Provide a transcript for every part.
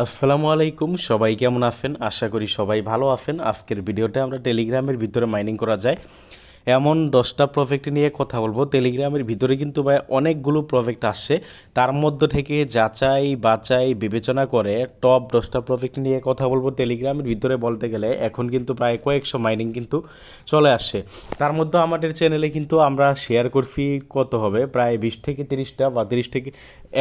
আসসালামু আলাইকুম, সবাই কেমন আছেন? আশা করি সবাই ভালো আছেন। আজকের ভিডিওতে আমরা টেলিগ্রামের ভিতরে মাইনিং করা যায় এমন 10টা প্রজেক্ট নিয়ে কথা বলবো। টেলিগ্রামের ভিতরে কিন্তু ভাই অনেকগুলো প্রজেক্ট আসছে, তার মধ্যে থেকে যাচাই বাছাই বিবেচনা করে টপ 10টা প্রজেক্ট নিয়ে কথা বলবো। টেলিগ্রামের ভিতরে বলতে গেলে এখন কিন্তু প্রায় কয়েকশো মাইনিং কিন্তু চলে আসছে। তার মধ্যে আমাদের চ্যানেলে কিন্তু আমরা শেয়ার করছি কত হবে, প্রায় 20 থেকে 30টা বা 30 থেকে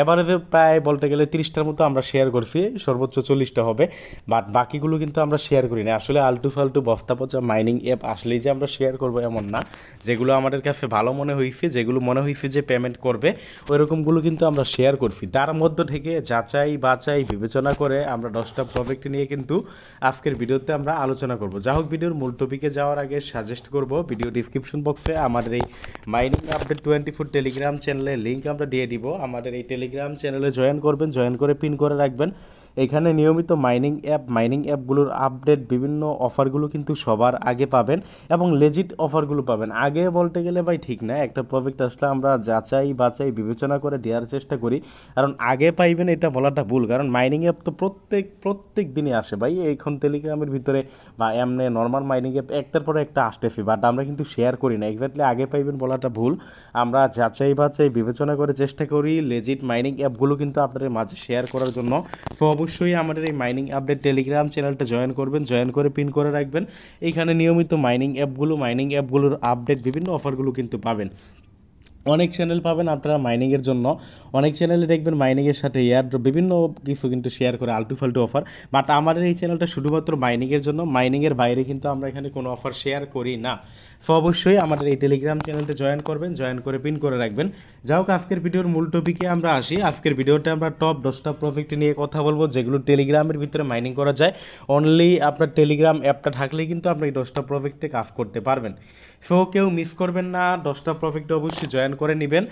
এভারেজে প্রায় বলতে গেলে 30টার মতো আমরা শেয়ার করছি, সর্বোচ্চ 40টা হবে। বাট বাকিগুলো কিন্তু আমরা শেয়ার করি না। আসলে আলটু ফালতু বস্তা পচা মাইনিং অ্যাপ আসলেই যে আমরা শেয়ার করবো এমন না। যেগুলো আমাদের কাছে ভালো মনে হয়েছে, যেগুলো মনে হয়েছে যে পেমেন্ট করবে, ওইরকমগুলো কিন্তু আমরা শেয়ার করছি। তার মধ্যে থেকে যাচাই বাছাই বিবেচনা করে আমরা 10টা প্রজেক্ট নিয়ে কিন্তু আজকের ভিডিওতে আমরা আলোচনা করব। যা হোক, ভিডিওর মূল টপিকে যাওয়ার আগে সাজেস্ট করব ভিডিও ডিসক্রিপশন বক্সে আমাদের এই মাইনিং আপডেট 24 টেলিগ্রাম চ্যানেলের লিঙ্ক আমরা দিয়ে দিব। আমাদের এই টেলিগ্রাম চ্যানেলে জয়েন করবেন, জয়েন করে পিন করে রাখবেন। এখানে নিয়মিত মাইনিং অ্যাপগুলোর আপডেট, বিভিন্ন অফারগুলো কিন্তু সবার আগে পাবেন এবং লেজিট অফারগুলো পাবেন। আগে বলতে গেলে ভাই ঠিক না, একটা প্রজেক্ট আসলে আমরা যাচাই বাছাই বিবেচনা করে দেওয়ার চেষ্টা করি, কারণ আগে পাইবেন এটা বলাটা ভুল। কারণ মাইনিং অ্যাপ তো প্রত্যেক দিনই আসে ভাই। এখন টেলিগ্রামের ভিতরে বা এমনি নর্মাল মাইনিং অ্যাপ একটার পরে একটা আসতেছে, বাট আমরা কিন্তু শেয়ার করি না। এক্স্যাক্টলি আগে পাইবেন বলাটা ভুল। আমরা যাচাই বাছাই বিবেচনা করে চেষ্টা করি লেজিট মাইনিং অ্যাপগুলো কিন্তু আপনাদের মাঝে শেয়ার করার জন্য। তো অবশ্যই আমাদের এই মাইনিং আপডেট টেলিগ্রাম চ্যানেলটা জয়েন করবেন, জয়েন করে পিন করে রাখবেন। এইখানে নিয়মিত মাইনিং অ্যাপগুলোর আপডেট, বিভিন্ন অফারগুলো কিন্তু পাবেন। অনেক চ্যানেল পাবেন আপনারা মাইনিংয়ের জন্য, অনেক চ্যানেলে দেখবেন মাইনিংয়ের সাথে বিভিন্ন কিছু কিন্তু শেয়ার করে আলটু ফালটু অফার। বাট আমাদের এই চ্যানেলটা শুধুমাত্র মাইনিংয়ের জন্য, মাইনিংয়ের বাইরে কিন্তু আমরা এখানে কোনো অফার শেয়ার করি না। তো অবশ্যই আমাদের এই টেলিগ্রাম চ্যানেলটা জয়েন করবেন, জয়েন করে পিন করে রাখবেন। যাই হোক, আজকের ভিডিওর মূল টপিকে আমরা আসি। আজকের ভিডিওতে আমরা টপ 10টা প্রজেক্ট নিয়ে কথা বলবো, যেগুলো টেলিগ্রামের ভিতরে মাইনিং করা যায়। অনলি আপনার টেলিগ্রাম অ্যাপটা থাকলেই কিন্তু আপনি এই 10টা প্রজেক্টে কাজ করতে পারবেন। সো কেউ মিস করবেন না, 10টা প্রজেক্টে অবশ্যই জয়েন করে নেবেন।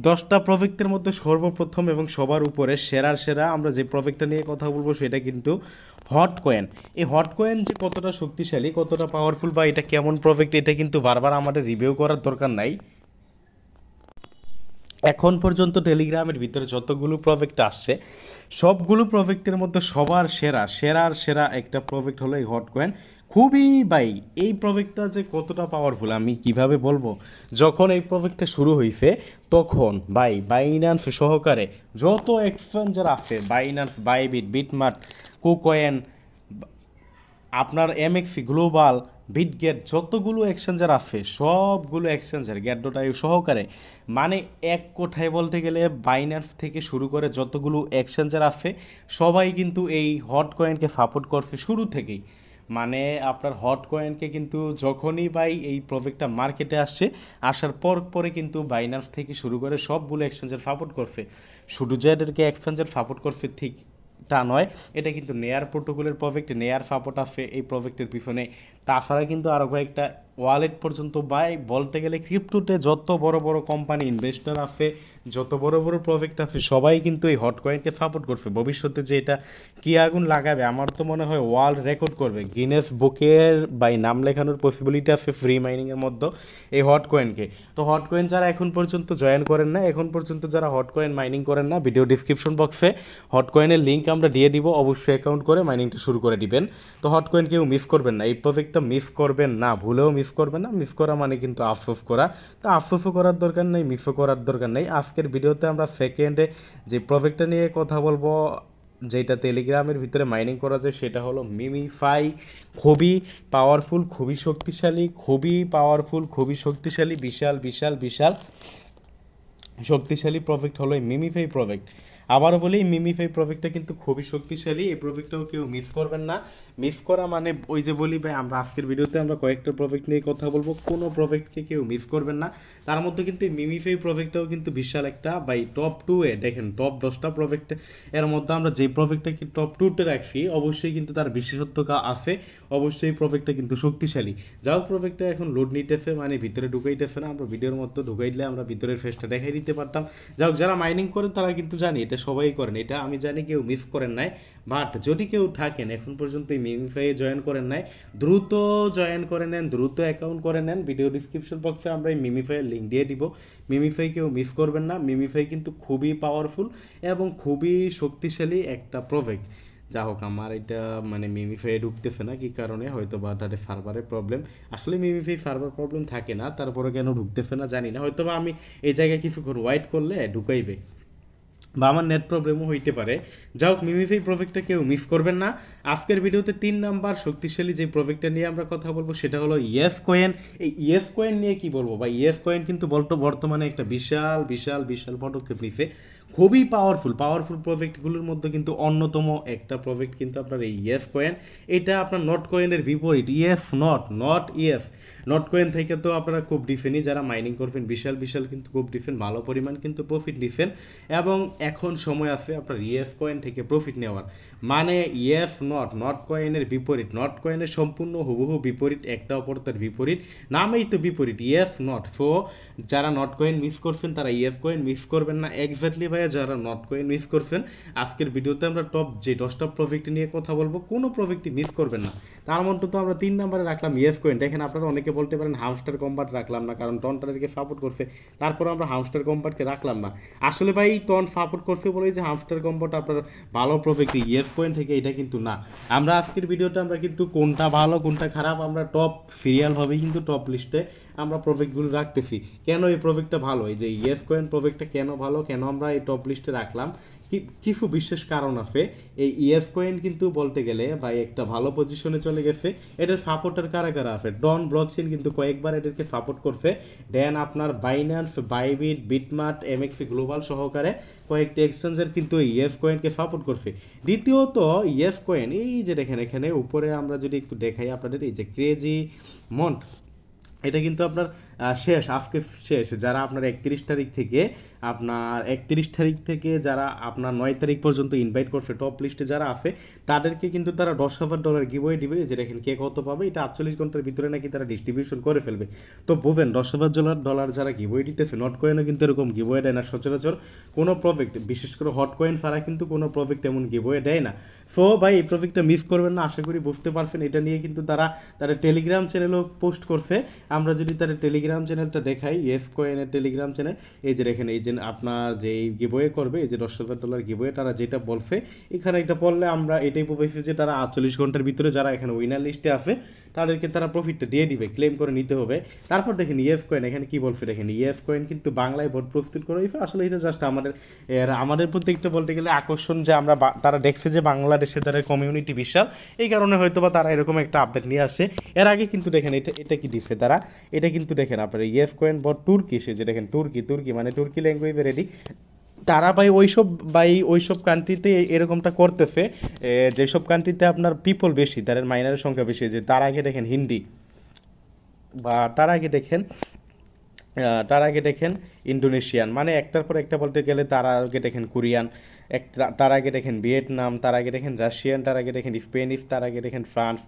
10টা প্রজেক্টের মধ্যে সর্বপ্রথম এবং সবার উপরে সেরা আমরা যে প্রজেক্টটা নিয়ে কথা বলবো সেটা কিন্তু হট কয়েন। এই হট কয়েন যে কতটা শক্তিশালী, কতটা পাওয়ারফুল বা এটা কেমন প্রজেক্ট, এটা কিন্তু বারবার আমাদের রিভিউ করার দরকার নাই। এখন পর্যন্ত টেলিগ্রামের ভিতরে যতগুলো প্রজেক্ট আসছে, সবগুলো প্রজেক্টের মধ্যে সবার সেরা একটা প্রজেক্ট হলো এই হট কয়েন। খুবই ভাই, এই প্রজেক্টটা যে কতটা পাওয়ারফুল আমি কিভাবে বলবো। যখন এই প্রজেক্টটা শুরু হয়েছে তখন ভাই বাইন্যান্স সহকারে যত এক্সচেঞ্জার আছে, বাইন্যান্স, বাইবিট, বিটমার্ট, কুকয়েন, আপনার এমএক্সি গ্লোবাল, বিটগেট, যতগুলো এক্সচেঞ্জার আছে সবগুলো এক্সচেঞ্জার গেট.আইও সহকারে, মানে এক কোঠায় বলতে গেলে বাইন্যান্স থেকে শুরু করে যতগুলো এক্সচেঞ্জার আছে সবাই কিন্তু এই হট কয়েনকে সাপোর্ট করছে শুরু থেকেই। মানে আপনার হট কয়েনকে কিন্তু যখনই ভাই এই প্রজেক্টটা মার্কেটে আসছে, আসার পরে কিন্তু বাইন্যান্স থেকে শুরু করে সবগুলো এক্সচেঞ্জার সাপোর্ট করছে। শুধু যে এদেরকে এক্সচেঞ্জার সাপোর্ট করছে ঠিক তা নয়, এটা কিন্তু নেয়ার প্রোটোকলের প্রজেক্ট, নেয়ার সাপোর্ট আছে এই প্রজেক্টের পিছনে। তাছাড়া কিন্তু আরও কয়েকটা ওয়ালেট পর্যন্ত বাই বলতে গেলে ক্রিপ্টোতে যত বড় বড় কোম্পানি ইনভেস্টর আছে, যত বড় বড় প্রজেক্ট আছে সবাই কিন্তু এই হট কয়েনকে সাপোর্ট করছে। ভবিষ্যতে যে এটা কি আগুন লাগাবে, আমার তো মনে হয় ওয়ার্ল্ড রেকর্ড করবে, গিনেস বুকের বাই নাম লেখানোর পসিবিলিটি আছে ফ্রি মাইনিংয়ের মধ্যে এই হট কয়েনকে। তো হট কয়েন যারা এখন পর্যন্ত জয়েন করেন না, এখন পর্যন্ত যারা হট কয়েন মাইনিং করেন না, ভিডিও ডিসক্রিপশন বক্সে হট কয়েনের লিঙ্ক আমরা দিয়ে দিব, অবশ্যই অ্যাকাউন্ট করে মাইনিংটা শুরু করে দিবেন। তো হট কয়েন কেউ মিস করবেন না, এই প্রজেক্টটা মিস করবেন না, ভুলেও মিস করবেন না। মিস করা মানে কিন্তু আফসোস করা। তো আফসোসও করার দরকার নেই, মিসও করার দরকার নেই। আজকের ভিডিওতে আমরা সেকেন্ডে যে প্রজেক্টটা নিয়ে কথা বলবো, যেটা টেলিগ্রামের ভিতরে মাইনিং করা যায়, সেটা হলো মিমিফাই। খুবই পাওয়ারফুল, খুবই শক্তিশালী, খুবই শক্তিশালী, বিশাল বিশাল বিশাল শক্তিশালী প্রজেক্ট হলো এই মিমিফাই প্রজেক্ট। আবারও বলি, মিমিফাই প্রজেক্টটা কিন্তু খুবই শক্তিশালী। এই প্রজেক্টটাও কেউ মিস করবেন না। মিস করা মানে ওই যে বলি ভাই, আমরা আজকের ভিডিওতে আমরা কয়েকটা প্রজেক্ট নিয়ে কথা বলবো, কোনো প্রজেক্টকে কেউ মিস করবেন না। তার মধ্যে কিন্তু এই মিমিফাই প্রজেক্টটাও কিন্তু বিশাল একটা বাই টপ 2-এ দেখেন, টপ 10টা প্রজেক্ট এর মধ্যে আমরা যে প্রজেক্টটাকে টপ 2-তে রাখছি, অবশ্যই কিন্তু তার বিশেষত্ব আছে, অবশ্যই প্রজেক্টটা কিন্তু শক্তিশালী। যাও, প্রজেক্টটা এখন লোড নিতেছে, মানে ভিতরে ঢুকাইতেছে না। আমরা ভিডিওর মধ্যে ঢুকাই দিলে আমরা ভিতরের ফেসটা দেখাই দিতে পারতাম। যাই হোক, যারা মাইনিং করেন তারা কিন্তু জানি, এটা সবাই করেন, এটা আমি জানি, কেউ মিস করেন নাই। বাট যদি কেউ থাকেন এখন পর্যন্ত এই মিমিফাইয়ে জয়েন করেন নাই, দ্রুত জয়েন করে নেন, দ্রুত অ্যাকাউন্ট করে নেন। ভিডিও ডিসক্রিপশন বক্সে আমরা এই মিমিফাইয়ের লিঙ্ক দিয়ে দিব। মিমিফাই কেউ মিস করবেন না। মিমিফাই কিন্তু খুবই পাওয়ারফুল এবং খুবই শক্তিশালী একটা প্রজেক্ট। যা হোক আমার এটা মানে মিমিফাই ঢুকতেছে না কি কারণে, হয়তো বা তাদের সার্ভারের প্রবলেম। আসলে মিমিফাই সার্ভার প্রবলেম থাকে না, তারপরে কেন ঢুকতেছে না জানি না, হয়তো বা আমি এই জায়গায় কিছুক্ষণ ওয়েট করলে ঢুকাইবে, বা আমার নেট প্রবলেমও হইতে পারে। যাই হোক, মিমিফাই প্রজেক্টটা কেউ মিস করবেন না। আজকের ভিডিওতে 3 নাম্বার শক্তিশালী যে প্রজেক্টটা নিয়ে আমরা কথা বলবো সেটা হলো ইয়েস কয়েন। এই ইয়েস কয়েন নিয়ে কি বলবো ভাই, ইয়েস কয়েন কিন্তু বর্তমানে একটা বিশাল বিশাল বিশাল পদক্ষেপ নিছে। খুবই পাওয়ারফুল প্রজেক্টগুলোর মধ্যে কিন্তু অন্যতম একটা প্রজেক্ট কিন্তু আপনার এই ইয়েস কয়েন। এটা আপনার নট কয়েনের বিপরীত, yes not yes. Not coin থেকে তো আপনারা খুব ডিফেন্টই যারা মাইনিং করবেন, বিশাল বিশাল কিন্তু খুব ডিফেন্ট, ভালো পরিমাণ কিন্তু প্রফিট নিছেন, এবং এখন সময় আছে আপনার ইয়েস কয়েন থেকে প্রফিট নেওয়ার। মানে ইয়েস নট কয়েনের বিপরীত, নট কয়েনের সম্পূর্ণ হুবহু বিপরীত, একটা অপরতার বিপরীত, নামেই তো বিপরীত ইয়েস নট। সো যারা নট কয়েন মিস করছেন তারা ইয়েস কয়েন মিস করবেন না। এক্স্যাক্টলি ভাইয়া যারা নট কয়েন মিস করছেন, আজকের ভিডিওতে আমরা টপ যে 10টা প্রজেক্ট নিয়ে কথা বলবো, কোনো প্রজেক্টই মিস করবেন না। তার মধ্যে তো আমরা 3 নম্বরে রাখলাম ইয়েস কয়েন। দেখেন আপনারা অনেকে বলতে পারেন হামস্টার কম্বাট রাখলাম না, কারণ টন তাদেরকে সাপোর্ট করছে, তারপর আমরা হামস্টার কম্বাটকে রাখলাম না। আসলে ভাই টন সাপোর্ট করছে বলেই যে হামস্টার কম্বাট আপনার ভালো প্রজেক্ট ইয়েস কয়েন থেকে, এটা কিন্তু না। আমরা আজকের ভিডিওতে আমরা কিন্তু কোনটা ভালো কোনটা খারাপ আমরা টপ সিরিয়ালভাবেই কিন্তু টপ লিস্টে আমরা প্রজেক্টগুলো রাখতেছি। কেন এই প্রজেক্টটা ভালো, এই যে ইয়েস কয়েন প্রজেক্টটা কেন ভালো, কেন আমরা এই টপ লিস্টে রাখলাম, কিছু বিশেষ কারণ আছে। এই ইয়েস কয়েন কিন্তু বলতে গেলে ভাই একটা ভালো পজিশনে চলে গেছে। এটার সাপোর্টার কারা কারা আছে, ডন ব্লকচেইন কিন্তু কয়েকবার এদেরকে সাপোর্ট করছে, দেন আপনার বাইন্যান্স, বাইবিট, বিটমার্ট, এমএক্সি গ্লোবাল সহকারে কয়েকটি এক্সচেঞ্জের কিন্তু ইয়েস কয়েনকে সাপোর্ট করছে। দ্বিতীয়ত ইয়েস কয়েন এই যে দেখেন এখানে উপরে আমরা যদি একটু দেখাই আপনাদের, এই যে ক্রেজি মন্ট, এটা কিন্তু আপনার শেষ, আজকে শেষ। যারা আপনার 31 তারিখ থেকে যারা আপনার 9 তারিখ পর্যন্ত ইনভাইট করছে টপ লিস্টে যারা আছে, তাদেরকে কিন্তু তারা $10,000 গিভওয়ে দিবে। যে দেখেন কে কত পাবে, এটা 48 ঘন্টার ভিতরে নাকি তারা ডিস্ট্রিবিউশন করে ফেলবে। তো বুঝেন $10,000 যারা গিভওয়ে দিতেছে, নট কয়েনও কিন্তু এরকম গিভওয়ে দেয় না সচরাচর কোনো প্রজেক্ট, বিশেষ করে হট কয়েন ছাড়া কিন্তু কোনো প্রজেক্ট এমন গিভওয়ে দেয় না। সো ভাই এই প্রজেক্টটা মিস করবেন না, আশা করি বুঝতে পারছেন। এটা নিয়ে কিন্তু তারা টেলিগ্রাম চ্যানেলও পোস্ট করছে। আমরা যদি তার টেলিগ্রাম চ্যানেলটা দেখাই, ইয়েস কয়েনের টেলিগ্রাম চ্যানেল, এই যে দেখেন, এই যে আপনার যে গিভওয়ে করবে, এই যে $10,000 গিভওয়ে, তারা যেটা বলছে এখানে, এটা পড়লে আমরা এটাই বুঝেছি যে তারা 48 ঘন্টার ভিতরে যারা এখানে উইনার লিস্টে আছে তাদেরকে তারা প্রফিটটা দিয়ে দিবে, ক্লেম করে নিতে হবে। তারপর দেখেন ইয়েস কয়েন এখানে কি বলছে, দেখেন ইয়েস কয়েন কিন্তু বাংলায় ভোট প্রস্তুত করে হয়েছে। আসলে এটা জাস্ট আমাদের প্রত্যেকটা বলতে গেলে আকর্ষণ, যে আমরা তারা দেখছে যে বাংলাদেশে তাদের কমিউনিটি বিশাল, এই কারণে হয়তো বা তারা এরকম একটা আপডেট নিয়ে আসছে। এর আগে কিন্তু দেখেন এটা কি দিচ্ছে তারা, এটা কিন্তু দেখেন আপনার ইয়েস কয়েন বট তুর্কি, সে যে দেখেন তুর্কি মানে তুর্কি ল্যাঙ্গুয়েজে রেডি। তারা ওইসব কান্ট্রিতে এরকমটা করতেছে, যেসব কান্ট্রিতে আপনার পিপল বেশি, তাদের মাইনারের সংখ্যা বেশি। যে তার আগে দেখেন হিন্দি, বা তার আগে দেখেন ইন্দোনেশিয়ান, মানে একটার পর একটা বলতে গেলে তার আগে দেখেন কোরিয়ান, তার আগে দেখেন ভিয়েতনাম, তার আগে দেখেন রাশিয়ান, তার আগে দেখেন স্পেনিশ, তার আগে দেখেন ফ্রান্স,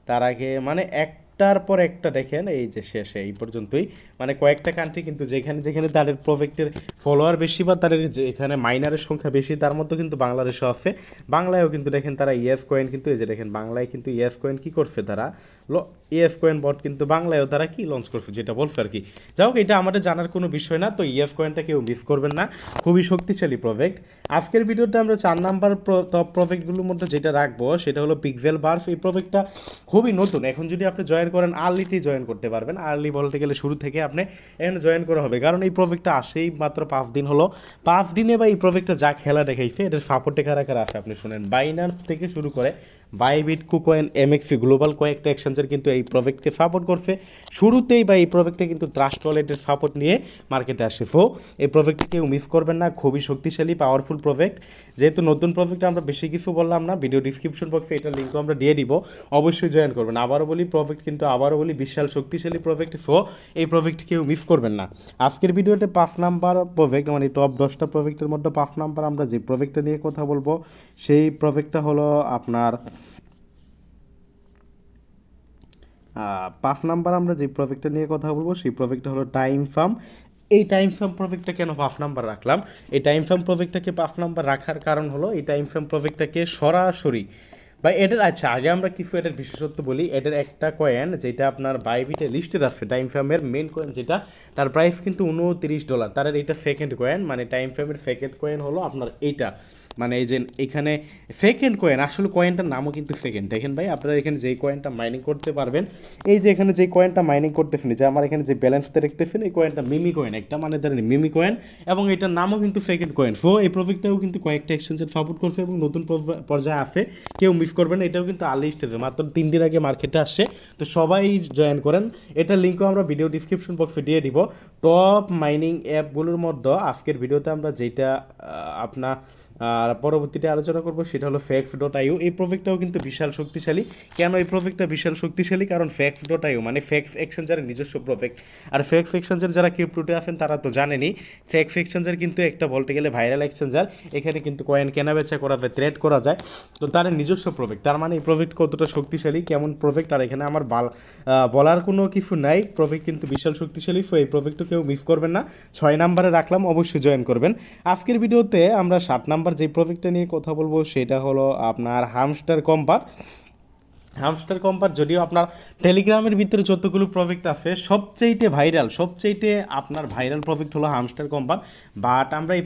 তার আগে মানে একটার পর একটা দেখেন, এই যে শেষে এই পর্যন্তই, মানে কয়েকটা কান্ট্রি কিন্তু যেখানে যেখানে তাদের প্রজেক্টের ফলোয়ার বেশি বা তাদের যেখানে মাইনারের সংখ্যা বেশি, তার মধ্যে কিন্তু বাংলাদেশও আছে। বাংলায়ও কিন্তু দেখেন তারা ইয়েস কয়েন কিন্তু, এই যে দেখেন বাংলায় কিন্তু ইয়েস কয়েন কী করছে তারা, ইয়েস কয়েন বট কিন্তু বাংলায়ও তারা কি লঞ্চ করছে, যেটা বলছে আর কি। যাই হোক, এটা আমাদের জানার কোনো বিষয় না। তো ইয়েস কয়েনটা কেউ মিস করবেন না, খুবই শক্তিশালী প্রজেক্ট। আজকের ভিডিওতে আমরা 4 নাম্বার টপ প্রজেক্টগুলোর মধ্যে যেটা রাখবো সেটা হলো পিক্সেল বার্স। এই প্রজেক্টটা খুবই নতুন, এখন যদি আপনি জয়েন করেন আর্লিতেই জয়েন করতে পারবেন। আর্লি বলতে গেলে শুরু থেকে আপনি এখানে জয়েন করা হবে, কারণ এই প্রজেক্টটা আসেই মাত্র 5 দিন হলো। 5 দিনে বা এই প্রজেক্টটা যা খেলা দেখাইছে, এটার সাপোর্টে কারা কারা আছে আপনি শুনেন। বাইন্যান্স থেকে শুরু করে বাইবিট, কুকয়েন, এমএক্সি গ্লোবাল কয়েকটা এক্সচেঞ্জের কিন্তু এই প্রজেক্টকে সাপোর্ট করছে শুরুতেই, বা এই প্রজেক্টে কিন্তু ট্রাস্ট ওয়ালেটের সাপোর্ট নিয়ে মার্কেটে আসে। সো এই প্রজেক্টটি কেউ মিস করবেন না, খুবই শক্তিশালী পাওয়ারফুল প্রজেক্ট। যেহেতু নতুন প্রজেক্ট আমরা বেশি কিছু বললাম না, ভিডিও ডিসক্রিপশন বক্সে এটার লিঙ্কও আমরা দিয়ে দিব, অবশ্যই জয়েন করবেন। আবারও বলি বিশাল শক্তিশালী প্রজেক্ট। সো এই প্রজেক্ট কেউ মিস করবেন না। আজকের ভিডিওতে 5 নাম্বার প্রজেক্ট, মানে টপ 10টা প্রজেক্টের মধ্যে 5 নাম্বার আমরা যে প্রজেক্টটা নিয়ে কথা বলবো সেই প্রজেক্টটা হলো আপনার 5 নাম্বার আমরা যে প্রজেক্টটা নিয়ে কথা বলবো সেই প্রজেক্টটা হলো টাইম ফার্ম। এই টাইম ফার্ম প্রজেক্টটা কেন 5 নাম্বার রাখলাম, এই টাইম ফার্ম প্রজেক্টটাকে 5 নাম্বার রাখার কারণ হলো এই টাইম ফার্ম প্রজেক্টটাকে সরাসরি বা এটার, আচ্ছা আগে আমরা কিছু এটার বিশেষত্ব বলি। এটার একটা কয়েন যেটা আপনার বাইবিটে লিস্টেড আছে, টাইম ফার্মের মেন কয়েন যেটা, তার প্রাইস কিন্তু $29। তার এইটা সেকেন্ড কয়েন, মানে টাইম ফার্মের সেকেন্ড কয়েন হলো আপনার এইটা। মানে এই যে এখানে সেকেন্ড কয়েন, আসলে কয়েনটার নামও কিন্তু সেকেন্ড। দেখেন ভাই আপনারা এখানে যেই কয়েনটা মাইনিং করতে পারবেন, এই যে এখানে যে কয়েনটা মাইনিং করতেছেন, যে আমার এখানে যে ব্যালেন্সটা দেখতেছেন, এই কয়েনটা মিমি কয়েন একটা, মানে ধরেন মিমি কয়েন, এবং এটার নামও কিন্তু সেকেন্ড কয়েন। সো এই প্রজেক্টটাও কিন্তু কয়েকটা এক্সচেঞ্জের সাপোর্ট করছে এবং নতুন পর্যায়ে আসে, কেউ মিস করবেন না। এটাও কিন্তু আর্লি স্টেজে, মাত্র 3 দিন আগে মার্কেটে আসছে, তো সবাই জয়েন করেন। এটার লিঙ্কও আমরা ভিডিও ডিসক্রিপশন বক্সে দিয়ে দিব। টপ মাইনিং অ্যাপগুলোর মধ্যে আজকের ভিডিওতে আমরা যেটা আপনার আর পরবর্তীতে আলোচনা করব সেটা হলো ফ্যাক্স.io। এই প্রজেক্টটাও কিন্তু বিশাল শক্তিশালী। কেন এই প্রজেক্টটা বিশাল শক্তিশালী? কারণ ফ্যাক্স.io মানে ফ্যাক্স এক্সচেঞ্জারের নিজস্ব প্রজেক্ট। আর ফ্যাক্স এক্সচেঞ্জার যারা ক্রিপ্টোতে আছেন তারা তো জানেনই, ফ্যাক্স এক্সচেঞ্জার কিন্তু একটা বলতে গেলে ভাইরাল এক্সচেঞ্জার। এখানে কিন্তু কয়েন কেনা বেচা করা যায়, ট্রেড করা যায়, তো তার নিজস্ব প্রজেক্ট। তার মানে এই প্রজেক্ট কতটা শক্তিশালী, কেমন প্রজেক্ট, আর এখানে আমার বলার কোনো কিছু নাই। প্রজেক্ট কিন্তু বিশাল শক্তিশালী। সো এই প্রজেক্টও কেউ মিস করবেন না। 6 নাম্বারে রাখলাম, অবশ্যই জয়েন করবেন। আজকের ভিডিওতে আমরা 7 নাম্বার যে প্রজেক্টটা নিয়ে কথা বলবো সেটা হলো আপনার হামস্টার কম্পার। হামস্টার কম্পার যদিও আপনার টেলিগ্রামের ভিতরে যতগুলো প্রজেক্ট আছে সবচেয়ে ভাইরাল, সবচেয়ে আপনার ভাইরাল প্রজেক্ট হলো হামস্টার কম্পার। বাট আমরা এই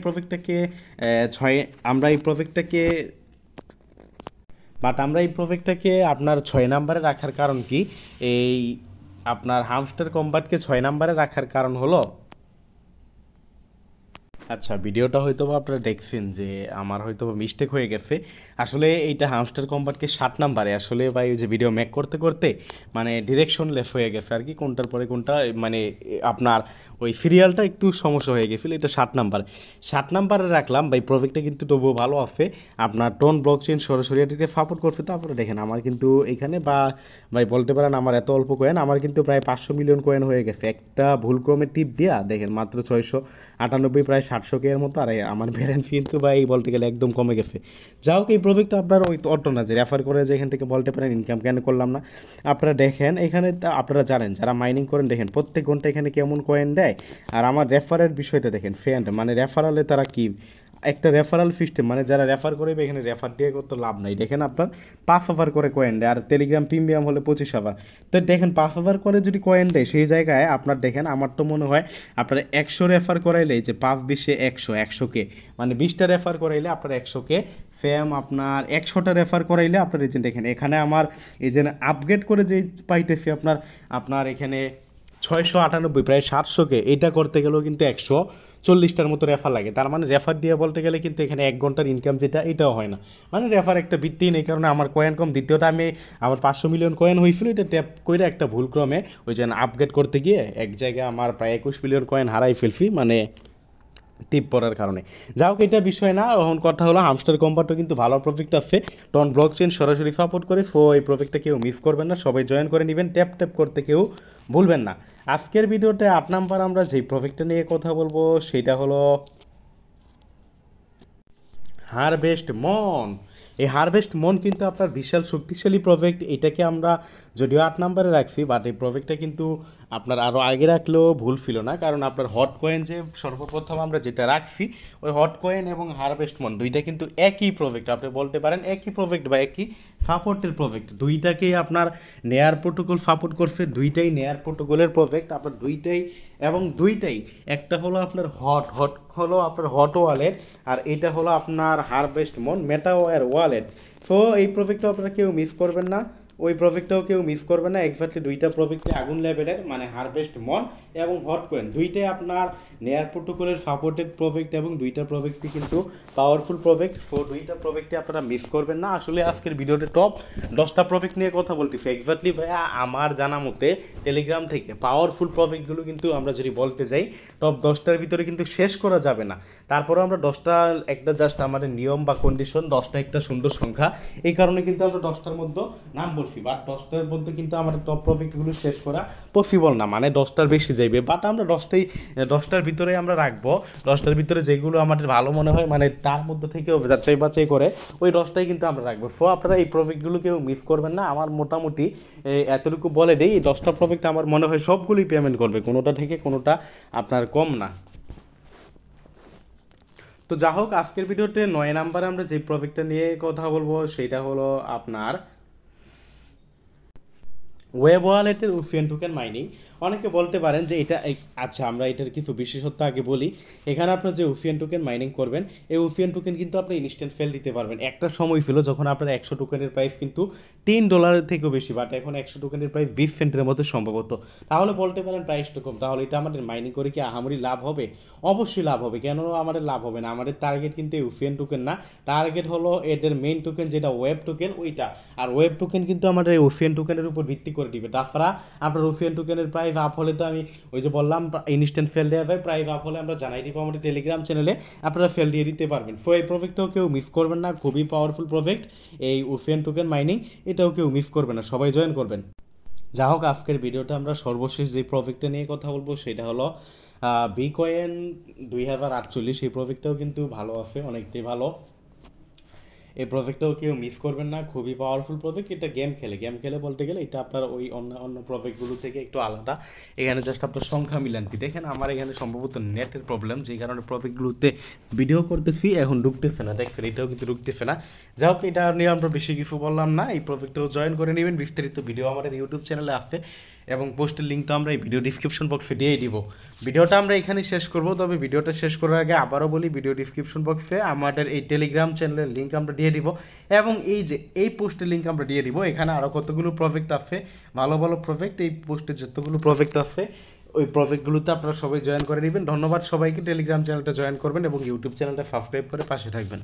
প্রজেক্টটাকে আপনার 6 নাম্বারে রাখার কারণ কি? এই আপনার হামস্টার কম্পারকে 6 নাম্বারে রাখার কারণ হলো, আচ্ছা ভিডিওটা হয়তো বা আপনারা দেখছেন যে আমার হয়তো মিস্টেক হয়ে গেছে। আসলে এইটা হামস্টার কম্পার্টকে 7 নাম্বারে, আসলে ভাই ওই যে ভিডিও মেক করতে করতে মানে ডিরেকশন লেফট হয়ে গেছে আর কি, কোনটার পরে কোনটা মানে আপনার ওই সিরিয়ালটা একটু সমস্যা হয়ে গেছিলো। এটা 7 নাম্বারে রাখলাম ভাই। প্রজেক্টটা কিন্তু তবুও ভালো আছে, আপনার টোন ব্লকচেন সরাসরি এটাকে সাপোর্ট করছে। তারপরে দেখেন আমার কিন্তু এখানে ভাই বলতে পারেন আমার এত অল্প কয়েন, আমার কিন্তু প্রায় 500 মিলিয়ন কয়েন হয়ে গেছে। একটা ভুলক্রমে টিপ দিয়া দেখেন মাত্র 698, প্রায় 700K এর মতো। আর আমার ব্যালেন্স কিন্তু ভাই বলতে গেলে একদম কমে গেছে। যাই হোক এই প্রজেক্টটা আপনার ওই অটো না যে রেফার করে যে এখান থেকে বলতে পারেন ইনকাম কেন করলাম না। আপনারা দেখেন এখানে আপনারা জানেন যারা মাইনিং করেন, দেখেন প্রত্যেক ঘন্টা এখানে কেমন কয়েন দেয়। আর আমার রেফারের বিষয়টা দেখেন, ফ্রেন্ড মানে রেফারালে তারা কি একটা রেফারাল সিস্টেম, মানে যারা রেফার করবে এখানে রেফার দিয়ে করতে লাভ নাই। দেখেন আপনার 5 ওভার করে কয়েন দেয়, আর টেলিগ্রাম প্রিমিয়াম হলে 25 ওভার। তো দেখেন 5 ওভার করে যদি কয়েন দেয় সেই জায়গায় আপনার দেখেন, আমার তো মনে হয় আপনার 100 রেফার করাইলে যে 5-20 100K, মানে 20টা রেফার করাইলে আপনার 100K। সেম আপনার 100টা রেফার করাইলে আপনার এই যে দেখেন এখানে আমার এই যে আপগ্রেড করে যে পাইতেছি আপনার এখানে 698, প্রায় 700K। এটা করতে গেলেও কিন্তু 140টার মতো রেফার লাগে। তার মানে রেফার দিয়ে বলতে গেলে কিন্তু এখানে 1 ঘন্টার ইনকাম যেটা, এটাও হয় না। মানে রেফার একটা ভিত্তি নেই, কারণে আমার কয়েন কম। দ্বিতীয়টা আমি আমার 500 মিলিয়ন কয়েন হয়েছিল, এটা ট্যাপ করে একটা ভুলক্রমে ওই যে আপগ্রেড করতে গিয়ে এক জায়গায় আমার প্রায় 21 মিলিয়ন কয়েন হারাই ফেলছি, মানে টিপ পড়ার কারণে। যাই হোক এটা বিষয় না, এখন কথা হলো হামস্টার কম্পার্টও কিন্তু ভালো প্রজেক্ট আছে, টন ব্লকচেন সরাসরি সাপোর্ট করে। সো এই প্রজেক্টটা কেউ মিস করবেন না, সবাই জয়েন করে নেবেন, ট্যাপ করতে কেউ ভুলবেন না। আজকের ভিডিওতে 8 নাম্বার আমরা যেই প্রজেক্টটা নিয়ে কথা বলবো সেটা হলো হারভেস্ট মন। এই হারভেস্ট মন কিন্তু আপনার বিশাল শক্তিশালী প্রজেক্ট। এটাকে আমরা যদিও 8 নাম্বারে রাখছি, বাট এই প্রজেক্টটা কিন্তু আপনার আরও আগে রাখলেও ভুল ছিল না। কারণ আপনার হট কয়েন যে সর্বপ্রথম আমরা যেটা রাখছি, ওই হট কয়েন এবং হারভেস্ট মন দুইটা কিন্তু একই প্রজেক্ট। আপনি বলতে পারেন একই প্রজেক্ট বা একই সাপোর্টের প্রজেক্ট। দুইটাকেই আপনার নেয়ার প্রোটোকল সাপোর্ট করছে, দুইটাই নেয়ার প্রোটোকলের প্রজেক্ট আপনার দুইটাই। একটা হলো আপনার হট হলো আপনার হট ওয়ালেট, আর এটা হলো আপনার হারভেস্ট মন মেটাওয়্যার ওয়ালেট। তো এই প্রজেক্টটা আপনারা কেউ মিস করবেন না, ওই প্রজেক্টটাও কেউ মিস করবে না। এক্স্যাক্টলি দুইটা প্রজেক্টে আগুন লেভেলের, মানে হারভেস্ট মন এবং হট কয়েন দুইটাই আপনার নেয়ার প্রোটোকলের সাপোর্টেড প্রজেক্ট, এবং দুইটা প্রজেক্টই কিন্তু পাওয়ারফুল প্রজেক্ট। সো দুইটা প্রজেক্টে আপনারা মিস করবেন না। আসলে আজকের ভিডিওতে টপ 10টা প্রজেক্ট নিয়ে কথা বলতেছি। এক্স্যাক্টলি ভাইয়া আমার জানা মতে টেলিগ্রাম থেকে পাওয়ারফুল প্রজেক্টগুলো কিন্তু আমরা যদি বলতে যাই টপ 10টার ভিতরে কিন্তু শেষ করা যাবে না। তারপরে আমরা 10টা একটা জাস্ট আমাদের নিয়ম বা কন্ডিশন, 10টা একটা সুন্দর সংখ্যা, এই কারণে কিন্তু আমরা 10টার মধ্যে নাম বলছি। বাট 10টার মধ্যে কিন্তু আমাদের টপ প্রজেক্টগুলো শেষ করা পসিবল না, মানে 10টার বেশি যাইবে। বাট আমরা 10টার ভিতরে আমরা রাখবো। 10টার ভিতরে যেগুলো আমাদের ভালো মনে হয়, মানে তার মধ্যে থেকেও যাচাই বাছাই করে ওই 10টাই কিন্তু আমরা রাখবো। সো আপনারা এই প্রজেক্টগুলো কেউ মিস করবেন না। আমার মোটামুটি এতটুকু বলে দেই, এই 10টা প্রজেক্ট আমার মনে হয় সবগুলোই পেমেন্ট করবে, কোনোটা থেকে কোনোটা আপনার কম না। তো যা হোক আজকের ভিডিওতে 9 নাম্বারে আমরা যে প্রজেক্টটা নিয়ে কথা বলবো সেটা হলো আপনার ওয়েব ওয়ালেটের উফিয়ান টোকেন মাইনিং, অনেকে বলতে পারেন যে এটা আচ্ছা আমরা এটার কিছু বিশেষত্ব আগে বলি। এখানে আপনার যে উফিয়ান টোকেন মাইনিং করবেন, এই উফিয়ান টোকেন কিন্তু আপনি ইনস্ট্যান্ট ফেল দিতে পারবেন। একটা সময় ছিল যখন আপনার 100 টোকেনের প্রাইস কিন্তু $3 থেকেও বেশি, বাট এখন 100 টোকেনের প্রাইস 20 সেন্টের মতো সম্ভবত। তাহলে বলতে পারেন প্রাইসটা কম, তাহলে এটা আমাদের মাইনিং করে কি আহামরি লাভ হবে? অবশ্যই লাভ হবে। কেন আমাদের লাভ হবে না? আমাদের টার্গেট কিন্তু এই উফিয়ান টোকেন না, টার্গেট হলো এদের মেইন টোকেন যেটা ওয়েব টোকেন ওইটা। আর ওয়েব টোকেন কিন্তু আমাদের এই উফিয়ান টোকেনের উপর ভিত্তি করে দিবে। তাছাড়া আপনার উফিয়ান টোকেনের প্রাইস আপ হলে তো আমি ওই যে বললাম ইনস্ট্যান্ট ফেল দেওয়া হয়, প্রাইস আপ হলে আমরা জানাই দিব আমাদের টেলিগ্রাম চ্যানেলে, আপনারা ফেল দিয়ে দিতে পারবেন। সো এই প্রজেক্টটাও কেউ মিস করবেন না, খুবই পাওয়ারফুল প্রজেক্ট এই উফিয়ান টোকেন মাইনিং, এটাও কেউ মিস করবে না, সবাই জয়েন করবেন। যা হোক, আজকের ভিডিওটা আমরা সর্বশেষ যে প্রজেক্টটা নিয়ে কথা বলবো সেটা হলো বিকয়েন 2048। এই প্রজেক্টটাও কিন্তু ভালো আছে, অনেকটাই ভালো। এই প্রজেক্টটাও কেউ মিস করবেন না, খুবই পাওয়ারফুল প্রজেক্ট। এটা গেম খেলে বলতে গেলে এটা আপনার ওই অন্য অন্য প্রজেক্টগুলো থেকে একটু আলাদা। এখানে জাস্ট আপনার সংখ্যা মিলান কি দেখেন, আমার এখানে সম্ভবত নেটের প্রবলেম, যেই কারণে প্রজেক্টগুলোতে ভিডিও করতেছি এখন ঢুকতেছে না, দেখছেন এটাও কিন্তু ঢুকতেছে না। যাই হোক, এটা নিয়ে আমরা বেশি কিছু বললাম না, এই প্রজেক্টটাও জয়েন করে নেবেন। বিস্তারিত ভিডিও আমাদের ইউটিউব চ্যানেলে আছে এবং পোস্টের লিঙ্কটা আমরা এই ভিডিও ডিসক্রিপশন বক্সে দিয়ে দিব। ভিডিওটা আমরা এখানে শেষ করব, তবে ভিডিওটা শেষ করার আগে আবারও বলি, ভিডিও ডিসক্রিপশন বক্সে আমাদের এই টেলিগ্রাম চ্যানেলের লিঙ্ক আমরা দিয়ে দিব এবং এই যে এই পোস্টের লিঙ্ক আমরা দিয়ে দিব। এখানে আরও কতগুলো প্রজেক্ট আছে, ভালো ভালো প্রজেক্ট, এই পোস্টে যতগুলো প্রজেক্ট আছে ওই প্রজেক্টগুলোতে আপনারা সবাই জয়েন করে নেবেন। ধন্যবাদ সবাইকে, টেলিগ্রাম চ্যানেলটা জয়েন করবেন এবং ইউটিউব চ্যানেলটা সাবস্ক্রাইব করে পাশে থাকবেন।